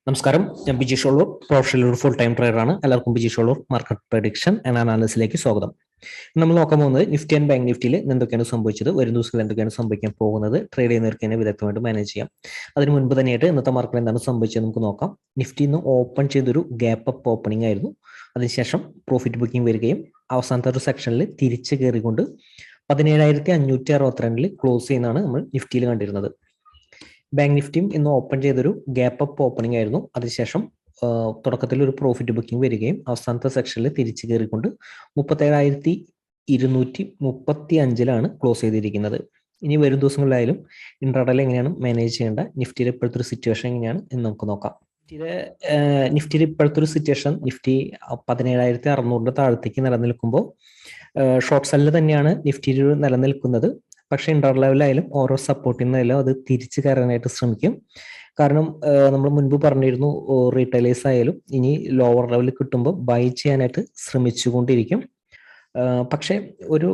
നമസ്കാരം, ഞാൻ ബിജി ഷോളൂർ, പ്രൊഫഷണൽ ഒരു ഫുൾ ടൈം ട്രേഡർ ആണ്. എല്ലാവർക്കും Biji Sholur market prediction and അനാലിസിലേക്ക് സ്വാഗതം. നമ്മൾ നോക്കാൻ പോകുന്നത് നിഫ്റ്റി ആൻഡ് ബാങ്ക് നിഫ്റ്റിയിൽ എന്തൊക്കെയാണ് സംഭവിച്ചത്, വരും ദിവസങ്ങളിൽ എന്തൊക്കെയാണ് സംഭവിക്കാൻ പോകുന്നത്, ട്രേഡ് ചെയ്യുന്നവർക്ക് തന്നെ വിദഗ്ധമായിട്ട് മാനേജ് ചെയ്യാം. അതിന് മുൻപ് തന്നെയായിട്ട് ഇന്നത്തെ മാർക്കറ്റിൽ എന്താണ് സംഭവിച്ചത് നമുക്ക് നോക്കാം. നിഫ്റ്റി ഇന്ന് ഓപ്പൺ ചെയ്തൊരു ഗ്യാപ്പ് അപ്പ് ഓപ്പണിംഗ് ആയിരുന്നു. അതിനുശേഷം പ്രോഫിറ്റ് ബുക്കിംഗ് വരികയും അവസാനത്തെ ഒരു സെക്ഷനിൽ തിരിച്ച് കയറിക്കൊണ്ട് 17,562 ക്ലോസ് ചെയ്യുന്നതാണ് നമ്മൾ നിഫ്റ്റിയിൽ കണ്ടിരുന്നത്. ബാങ്ക് നിഫ്റ്റിയും ഇന്ന് ഓപ്പൺ ചെയ്തൊരു ഗ്യാപ്പ് അപ്പ് ഓപ്പണിംഗ് ആയിരുന്നു. അതിനുശേഷം തുടക്കത്തിൽ ഒരു പ്രോഫിറ്റ് ബുക്കിംഗ് വരികയും അവസാനത്തെ സെക്ഷനിൽ തിരിച്ചു കയറിക്കൊണ്ട് 37,235 ക്ലോസ് ചെയ്തിരിക്കുന്നത്. ഇനി വരും ദിവസങ്ങളിലായാലും ഇൻട്രാഡേയിൽ എങ്ങനെയാണ് മാനേജ് ചെയ്യേണ്ട, നിഫ്റ്റിയുടെ ഇപ്പോഴത്തെ ഒരു സിറ്റുവേഷൻ എങ്ങനെയാണ് എന്ന് നമുക്ക് നോക്കാം. നിഫ്റ്റിയുടെ ഇപ്പോഴത്തെ ഒരു സിറ്റുവേഷൻ, നിഫ്റ്റി 17,600 താഴത്തേക്ക് നിലനിൽക്കുമ്പോൾ ഷോർട്ട് സെല്ലിൽ തന്നെയാണ് നിഫ്റ്റിയിൽ നിലനിൽക്കുന്നത്. പക്ഷെ ഇന്റർ ലെവലായാലും ഓരോ സപ്പോർട്ടിൽ നിന്നായാലും അത് തിരിച്ചു കയറാനായിട്ട് ശ്രമിക്കും. കാരണം നമ്മൾ മുൻപ് പറഞ്ഞിരുന്നു, റീറ്റെയിലേഴ്സ് ആയാലും ഇനി ലോവർ ലെവലിൽ കിട്ടുമ്പോൾ ബൈ ചെയ്യാനായിട്ട് ശ്രമിച്ചുകൊണ്ടിരിക്കും. പക്ഷെ ഒരു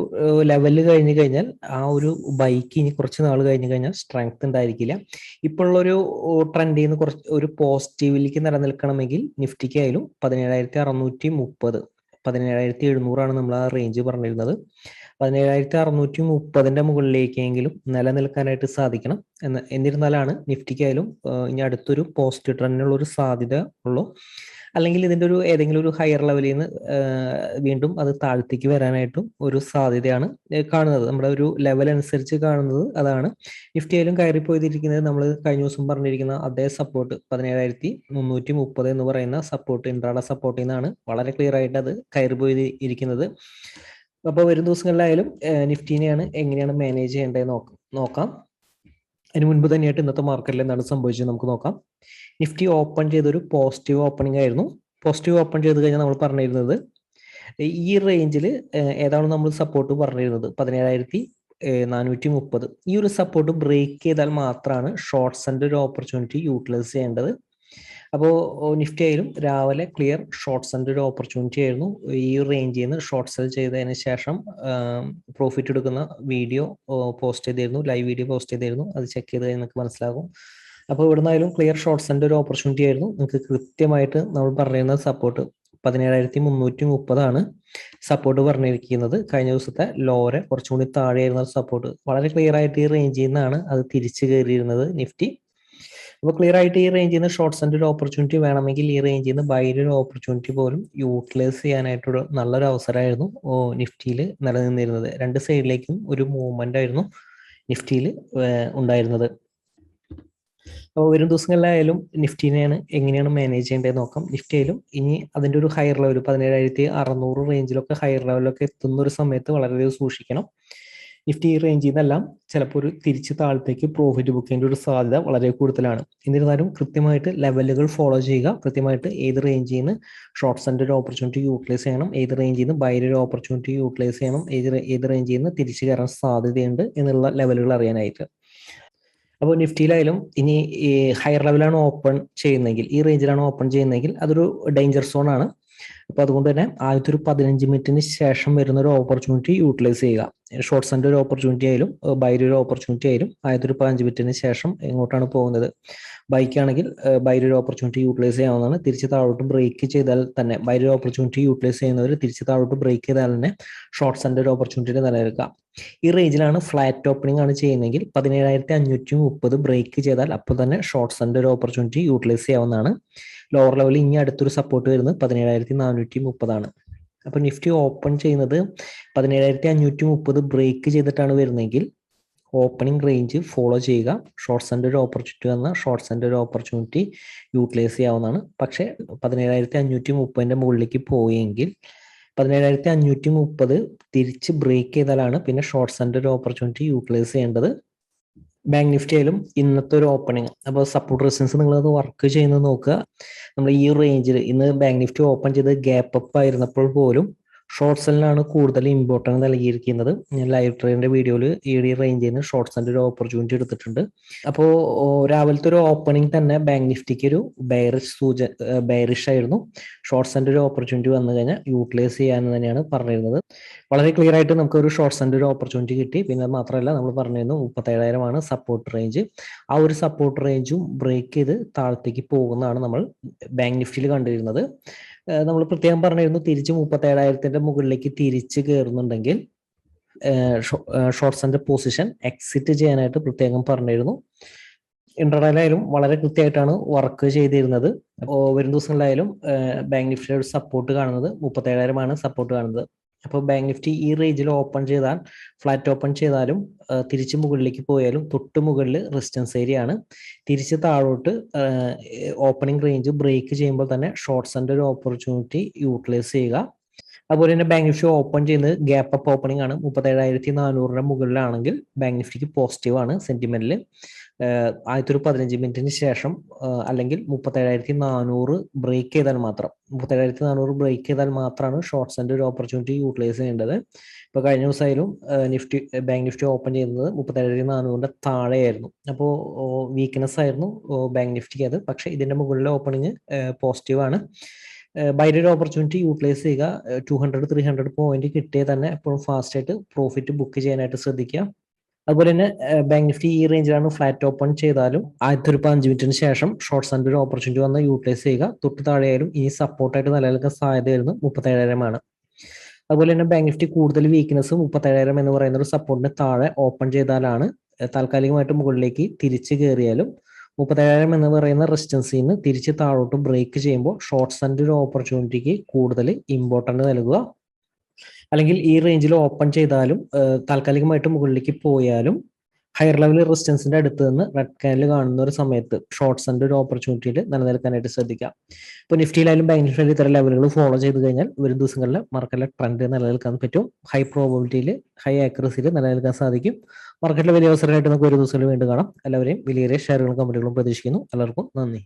ലെവല് കഴിഞ്ഞു കഴിഞ്ഞാൽ ആ ഒരു ബൈക്ക് ഇനി കുറച്ച് നാൾ കഴിഞ്ഞു കഴിഞ്ഞാൽ സ്ട്രെങ്ത് ഉണ്ടായിരിക്കില്ല. ഇപ്പോഴുള്ളൊരു ട്രെൻഡിൽ നിന്ന് കുറച്ച് ഒരു പോസിറ്റീവിലേക്ക് നിലനിൽക്കണമെങ്കിൽ നിഫ്റ്റിക്കായാലും 17,630 17,700 നമ്മൾ ആ റേഞ്ച് പറഞ്ഞിരുന്നത്. 17,630 മുകളിലേക്കെങ്കിലും നിലനിൽക്കാനായിട്ട് സാധിക്കണം. എന്നിരുന്നാലാണ് നിഫ്റ്റിക്കായാലും ഇനി അടുത്തൊരു പോസിറ്റീവ് ട്രെൻഡിനുള്ള ഒരു സാധ്യത ഉള്ളൂ. അല്ലെങ്കിൽ ഇതിന്റെ ഒരു ഏതെങ്കിലും ഒരു ഹയർ ലെവലിൽ നിന്ന് വീണ്ടും അത് താഴത്തേക്ക് വരാനായിട്ടും ഒരു സാധ്യതയാണ് കാണുന്നത്. നമ്മുടെ ഒരു ലെവൽ അനുസരിച്ച് കാണുന്നത് അതാണ്. നിഫ്റ്റി ആയാലും കയറിപ്പോയിരിക്കുന്നത് നമ്മൾ കഴിഞ്ഞ ദിവസം പറഞ്ഞിരിക്കുന്ന അതേ സപ്പോർട്ട് 17,330 എന്ന് പറയുന്ന സപ്പോർട്ട്, ഇൻട്രാഡേ സപ്പോർട്ടിൽ നിന്നാണ് വളരെ ക്ലിയർ ആയിട്ട് അത് കയറിപ്പോയി ഇരിക്കുന്നത്. അപ്പോൾ വരും ദിവസങ്ങളിലായാലും നിഫ്റ്റിനെയാണ് എങ്ങനെയാണ് മാനേജ് ചെയ്യേണ്ടത് നോക്കാം. അതിന് മുൻപ് തന്നെയായിട്ട് ഇന്നത്തെ മാർക്കറ്റിൽ എന്താണ് സംഭവിച്ചത് നമുക്ക് നോക്കാം. നിഫ്റ്റി ഓപ്പൺ ചെയ്തൊരു പോസിറ്റീവ് ഓപ്പണിംഗ് ആയിരുന്നു. പോസിറ്റീവ് ഓപ്പൺ ചെയ്ത് കഴിഞ്ഞാൽ നമ്മൾ പറഞ്ഞിരുന്നത് ഈ റേഞ്ചിൽ ഏതാണ് നമ്മൾ സപ്പോർട്ട് പറഞ്ഞിരുന്നത് 17,430. ഈ ഒരു സപ്പോർട്ട് ബ്രേക്ക് ചെയ്താൽ മാത്രമാണ് ഷോർട്ട്സിന്റെ ഒരു ഓപ്പർച്യൂണിറ്റി യൂട്ടിലൈസ് ചെയ്യേണ്ടത്. അപ്പോൾ നിഫ്റ്റി ആയാലും രാവിലെ ക്ലിയർ ഷോർട്ട്സിന്റെ ഒരു ഓപ്പർച്യൂണിറ്റി ആയിരുന്നു. ഈ റേഞ്ചിൽ നിന്ന് ഷോർട്ട് സെൽ ചെയ്തതിന് ശേഷം പ്രോഫിറ്റ് എടുക്കുന്ന വീഡിയോ പോസ്റ്റ് ചെയ്തിരുന്നു, ലൈവ് വീഡിയോ പോസ്റ്റ് ചെയ്തിരുന്നു. അത് ചെക്ക് ചെയ്ത് കഴിഞ്ഞാൽ നിങ്ങൾക്ക് മനസ്സിലാകും. അപ്പോൾ ഇവിടെ നിന്നായാലും ക്ലിയർ ഷോർട്ട്സിന്റെ ഒരു ഓപ്പർച്യൂണിറ്റി ആയിരുന്നു. നിങ്ങൾക്ക് കൃത്യമായിട്ട് നമ്മൾ പറയുന്ന സപ്പോർട്ട് 17,330 സപ്പോർട്ട് പറഞ്ഞിരിക്കുന്നത്. കഴിഞ്ഞ ദിവസത്തെ ലോറെ കുറച്ചും കൂടി താഴെയായിരുന്ന സപ്പോർട്ട് വളരെ ക്ലിയർ ആയിട്ട് ഈ റേഞ്ചിൽ നിന്നാണ് അത് തിരിച്ചു കയറിയിരുന്നത് നിഫ്റ്റി. അപ്പോൾ ക്ലിയർ ആയിട്ട് ഈ റേഞ്ചിൽ നിന്ന് ഷോർട്ട്സിന്റെ ഒരു ഓപ്പർച്യൂണിറ്റി വേണമെങ്കിൽ ഈ റേഞ്ചിൽ നിന്ന് ബൈയുടെ ഒരു ഓപ്പർച്യൂണിറ്റി പോലും യൂട്ടിലൈസ് ചെയ്യാനായിട്ടൊരു നല്ലൊരു അവസരമായിരുന്നു നിഫ്റ്റിയിൽ നിലനിന്നിരുന്നത്. രണ്ട് സൈഡിലേക്കും ഒരു മൂവ്മെന്റ് ആയിരുന്നു നിഫ്റ്റിയിൽ ഉണ്ടായിരുന്നത്. അപ്പോൾ വരും ദിവസങ്ങളിലായാലും നിഫ്റ്റിനെയാണ് എങ്ങനെയാണ് മാനേജ് ചെയ്യേണ്ടത് നോക്കാം. നിഫ്റ്റി ആയാലും ഇനി അതിന്റെ ഒരു ഹയർ ലെവൽ 17,600 റേഞ്ചിലൊക്കെ ഹയർ ലെവലൊക്കെ എത്തുന്ന ഒരു സമയത്ത് വളരെയധികം സൂക്ഷിക്കണം. നിഫ്റ്റി ഈ റേഞ്ചിൽ നിന്നെല്ലാം ചിലപ്പോൾ ഒരു തിരിച്ച് താഴത്തേക്ക് പ്രോഫിറ്റ് ബുക്കിന്റെ ഒരു സാധ്യത വളരെ കൂടുതലാണ്. എന്നിരുന്നാലും കൃത്യമായിട്ട് ലെവലുകൾ ഫോളോ ചെയ്യുക. കൃത്യമായിട്ട് ഏത് റേഞ്ചിൽ നിന്ന് ഷോർട്ട്സിന്റെ ഒരു ഓപ്പർച്യൂണിറ്റി യൂട്ടിലൈസ് ചെയ്യണം, ഏത് റേഞ്ചിൽ നിന്ന് ബൈയുടെ ഒരു ഓപ്പർച്യൂണിറ്റി യൂട്ടിലൈസ് ചെയ്യണം, ഏത് റേഞ്ചിൽ നിന്ന് തിരിച്ചു കയറാൻ സാധ്യതയുണ്ട് എന്നുള്ള ലെവലുകൾ അറിയാനായിട്ട്. അപ്പോൾ നിഫ്റ്റിയിലായാലും ഇനി ഈ ഹയർ ലെവലാണ് ഓപ്പൺ ചെയ്യുന്നതെങ്കിൽ, ഈ റേഞ്ചിലാണ് ഓപ്പൺ ചെയ്യുന്നതെങ്കിൽ അതൊരു ഡേഞ്ചർ സോൺ ആണ്. അപ്പോൾ അതുകൊണ്ട് തന്നെ ആദ്യത്തെ ഒരു 15 മിനിറ്റിന് ശേഷം വരുന്ന ഒരു ഓപ്പർച്യൂണിറ്റി യൂട്ടിലൈസ് ചെയ്യുക. ഷോർട്ട്സിന്റെ ഒരു ഓപ്പർച്യൂണിറ്റി ആയാലും ബൈയുടെ ഒരു ഓപ്പർച്യൂണിറ്റി ആയാലും ആദ്യത്തെ ഒരു 15 മിനിറ്റിന് ശേഷം എങ്ങോട്ടാണ് പോകുന്നത്, ബൈക്കാണെങ്കിൽ ബൈയുടെ ഒരു ഓപ്പർച്യൂണിറ്റി യൂട്ടിലൈസ് ചെയ്യാവുന്നതാണ്. തിരിച്ച് താഴോട്ട് ബ്രേക്ക് ചെയ്താൽ തന്നെ ബൈയുടെ ഒരു ഓപ്പർച്യൂണിറ്റി യൂട്ടിലൈസ് ചെയ്യുന്നവർ തിരിച്ച് താഴോട്ട് ബ്രേക്ക് ചെയ്താൽ തന്നെ ഷോർട്ട്സിന്റെ ഒരു ഓപ്പർച്യൂണിറ്റി നിലനിൽക്കുക. ഈ റേഞ്ചിലാണ് ഫ്ലാറ്റ് ഓപ്പണിംഗ് ആണ് ചെയ്യുന്നതെങ്കിൽ 17,530 ബ്രേക്ക് ചെയ്താൽ അപ്പോൾ തന്നെ ഷോർട്ട്സിന്റെ ഒരു ഓപ്പർച്യൂണിറ്റി യൂട്ടിലൈസ് ചെയ്യാവുന്നതാണ്. ലോവർ ലെവലിൽ ഇനി അടുത്തൊരു സപ്പോർട്ട് വരുന്നത് 17,430 അപ്പൊ നിഫ്റ്റി ഓപ്പൺ ചെയ്യുന്നത് 17,530 ബ്രേക്ക് ചെയ്തിട്ടാണ് വരുന്നതെങ്കിൽ ഓപ്പണിംഗ് റേഞ്ച് ഫോളോ ചെയ്യുക. ഷോർട്ട്സിന്റെ ഒരു ഓപ്പർച്യൂണിറ്റി വന്നാൽ ഷോർട്ട്സിന്റെ ഒരു ഓപ്പർച്യൂണിറ്റി യൂട്ടിലൈസ് ചെയ്യാവുന്നതാണ്. പക്ഷെ 17,530 മുകളിലേക്ക് പോയെങ്കിൽ 17,530 തിരിച്ച് ബ്രേക്ക് ചെയ്താലാണ് പിന്നെ ഷോർട്ട്സിന്റെ ഒരു ഓപ്പർച്യൂണിറ്റി യൂട്ടിലൈസ് ചെയ്യേണ്ടത്. ബാങ്ക് നിഫ്റ്റി ആയാലും ഇന്നത്തെ ഒരു ഓപ്പണിംഗ്, അപ്പോൾ സപ്പോർട്ട് റെസിസ്റ്റൻസ് നിങ്ങളത് വർക്ക് ചെയ്യുന്നത് നോക്കുക. നമ്മൾ ഈ റേഞ്ചിൽ ഇന്ന് ബാങ്ക് നിഫ്റ്റി ഓപ്പൺ ചെയ്ത് ഗ്യാപ്പ് അപ്പ് ആയിരുന്നപ്പോൾ പോലും ഷോർട്ട് സെല്ലിനാണ് കൂടുതൽ ഇമ്പോർട്ടൻസ് നൽകിയിരിക്കുന്നത്. ഞാൻ ലൈവ് ട്രേഡിന്റെ വീഡിയോയിൽ ഈ റേഞ്ചിൽ നിന്ന് ഷോർട്ട് സെല്ലിന്റെ ഒരു ഓപ്പർച്യൂണിറ്റി എടുത്തിട്ടുണ്ട്. അപ്പോൾ രാവിലത്തെ ഒരു ഓപ്പണിംഗ് തന്നെ ബാങ്ക് നിഫ്റ്റിക്ക് ഒരു ബെയറിഷ് ആയിരുന്നു. ഷോർട്ട് സെല്ലിന്റെ ഒരു ഓപ്പർച്യൂണിറ്റി വന്നു കഴിഞ്ഞാൽ യൂട്ടിലൈസ് ചെയ്യാൻ തന്നെയാണ് പറഞ്ഞിരുന്നത്. വളരെ ക്ലിയർ ആയിട്ട് നമുക്ക് ഒരു ഷോർട്ട് സെല്ലിന്റെ ഒരു ഓപ്പർച്യൂണിറ്റി കിട്ടി. പിന്നെ അത് മാത്രമല്ല, നമ്മൾ പറഞ്ഞിരുന്നു 37,000 ആണ് സപ്പോർട്ട് റേഞ്ച്. ആ ഒരു സപ്പോർട്ട് റേഞ്ചും ബ്രേക്ക് ചെയ്ത് താഴത്തേക്ക് പോകുന്നതാണ് നമ്മൾ ബാങ്ക് നിഫ്റ്റിയിൽ കണ്ടിരുന്നത്. നമ്മൾ പ്രത്യേകം പറഞ്ഞിരുന്നു തിരിച്ച് 37,000 മുകളിലേക്ക് തിരിച്ച് കയറുന്നുണ്ടെങ്കിൽ ഷോർട്ട് സെല്ലിന്റെ പൊസിഷൻ എക്സിറ്റ് ചെയ്യാനായിട്ട് പ്രത്യേകം പറഞ്ഞിരുന്നു. ഇന്റർഡേയിലായാലും വളരെ കൃത്യമായിട്ടാണ് വർക്ക് ചെയ്തിരുന്നത്. വരും ദിവസങ്ങളിലായാലും ബാങ്ക് നിഫ്റ്റിയുടെ ഒരു സപ്പോർട്ട് കാണുന്നത് 37,000 ആണ് സപ്പോർട്ട് കാണുന്നത്. അപ്പോൾ ബാങ്ക് നിഫ്റ്റി ഈ റേഞ്ചിൽ ഓപ്പൺ ചെയ്താൽ, ഫ്ലാറ്റ് ഓപ്പൺ ചെയ്താലും തിരിച്ച് മുകളിലേക്ക് പോയാലും തൊട്ട് മുകളിൽ റെസിസ്റ്റൻസ് ഏരിയ ആണ്. തിരിച്ച് താഴോട്ട് ഓപ്പണിംഗ് റേഞ്ച് ബ്രേക്ക് ചെയ്യുമ്പോൾ തന്നെ ഷോർട്ട് സെല്ലിന്റെ ഒരു ഓപ്പർച്യൂണിറ്റി യൂട്ടിലൈസ് ചെയ്യുക. അതുപോലെ തന്നെ ബാങ്ക് നിഫ്റ്റി ഓപ്പൺ ചെയ്യുന്നത് ഗ്യാപ്പ് അപ്പ് ഓപ്പണിംഗ് ആണ്. 37,400 മുകളിലാണെങ്കിൽ ബാങ്ക് നിഫ്റ്റിക്ക് പോസിറ്റീവ് ആണ് സെന്റിമെന്റിൽ. ആദ്യത്തെ ഒരു 15 മിനിറ്റിന് ശേഷം അല്ലെങ്കിൽ 37,400 ബ്രേക്ക് ചെയ്താൽ മാത്രം 37,400 ബ്രേക്ക് ചെയ്താൽ മാത്രമാണ് ഷോർട്ട് സെല്ലിന്റെ ഒരു ഓപ്പർച്യൂണിറ്റി യൂട്ടിലൈസ് ചെയ്യേണ്ടത്. ഇപ്പോൾ കഴിഞ്ഞ ദിവസമായാലും ബാങ്ക് നിഫ്റ്റി ഓപ്പൺ ചെയ്യുന്നത് 37,400 താഴെയായിരുന്നു. അപ്പോൾ വീക്ക്നെസ് ആയിരുന്നു ബാങ്ക് നിഫ്റ്റിക്ക് അത്. പക്ഷെ ഇതിന്റെ മുകളിലെ ഓപ്പണിങ് പോസിറ്റീവ് ആണ്. ബൈയുടെ ഒരു ഓപ്പർച്യൂണിറ്റി യൂട്ടിലൈസ് ചെയ്യുക. 200-300 പോയിന്റ് കിട്ടിയാൽ തന്നെ എപ്പോഴും ഫാസ്റ്റ് ആയിട്ട് പ്രോഫിറ്റ് ബുക്ക് ചെയ്യാനായിട്ട് ശ്രദ്ധിക്കുക. അതുപോലെ തന്നെ ബാങ്ക് നിഫ്റ്റി ഈ റേഞ്ചിലാണ് ഫ്ലാറ്റ് ഓപ്പൺ ചെയ്താലും ആദ്യത്തെ ഒരു 5 മിനിറ്റിന് ശേഷം ഷോർട്ട് സെല്ലിന്റെ ഒരു ഓപ്പർച്യൂണിറ്റി വന്ന് യൂട്ടിലൈസ് ചെയ്യുക. തൊട്ട് താഴെയായാലും ഈ സപ്പോർട്ടായിട്ട് നിലനിൽക്കാൻ സാധ്യത വരുന്നത് 37,000 ആണ്. അതുപോലെ തന്നെ ബാങ്ക് നിഫ്റ്റി കൂടുതൽ വീക്ക്നെസ് 37,000 എന്ന് പറയുന്ന ഒരു സപ്പോർട്ടിന് താഴെ ഓപ്പൺ ചെയ്താലാണ്. താൽക്കാലികമായിട്ട് മുകളിലേക്ക് തിരിച്ചു കയറിയാലും 37,000 എന്ന് പറയുന്ന റെസിസ്റ്റൻസിൽ നിന്ന് തിരിച്ച് താഴോട്ട് ബ്രേക്ക് ചെയ്യുമ്പോൾ ഷോർട്ട് സെല്ലിന്റെ ഒരു ഓപ്പർച്യൂണിറ്റിക്ക് കൂടുതൽ ഇമ്പോർട്ടൻറ്റ് നൽകുക. അല്ലെങ്കിൽ ഈ റേഞ്ചിൽ ഓപ്പൺ ചെയ്താലും താൽക്കാലികമായിട്ട് മുകളിലേക്ക് പോയാലും ഹയർ ലെവൽ റെസിസ്റ്റൻസിന്റെ അടുത്ത് നിന്ന് റെഡ് കാൻഡിൽ കാണുന്ന ഒരു സമയത്ത് ഷോർട്ട് സെല്ലിന്റെ ഒരു ഓപ്പർച്യൂണിറ്റിയിൽ നിലനിൽക്കാനായിട്ട് ശ്രദ്ധിക്കാം. ഇപ്പോൾ നിഫ്റ്റിയിലായാലും ബാങ്ക് നിഫ്റ്റിയിലും ഇത്തരം ലെവലുകൾ ഫോളോ ചെയ്ത് കഴിഞ്ഞാൽ വരും ദിവസങ്ങളിൽ മാർക്കറ്റിലെ ട്രെൻഡ് നിലനിൽക്കാൻ പറ്റും. ഹൈ പ്രോബിലിറ്റിയിൽ, ഹൈ ആക്യുറസിയിൽ നിലനിൽക്കാൻ സാധിക്കും. മാർക്കറ്റിലെ വലിയ അവസരമായിട്ട് നമുക്ക് ഒരു ദിവസങ്ങളിൽ വീണ്ടും കാണാം. എല്ലാവരെയും വലിയ ഷെയറുകളും കമ്പനികളും പ്രതീക്ഷിക്കുന്നു. എല്ലാവർക്കും നന്ദി.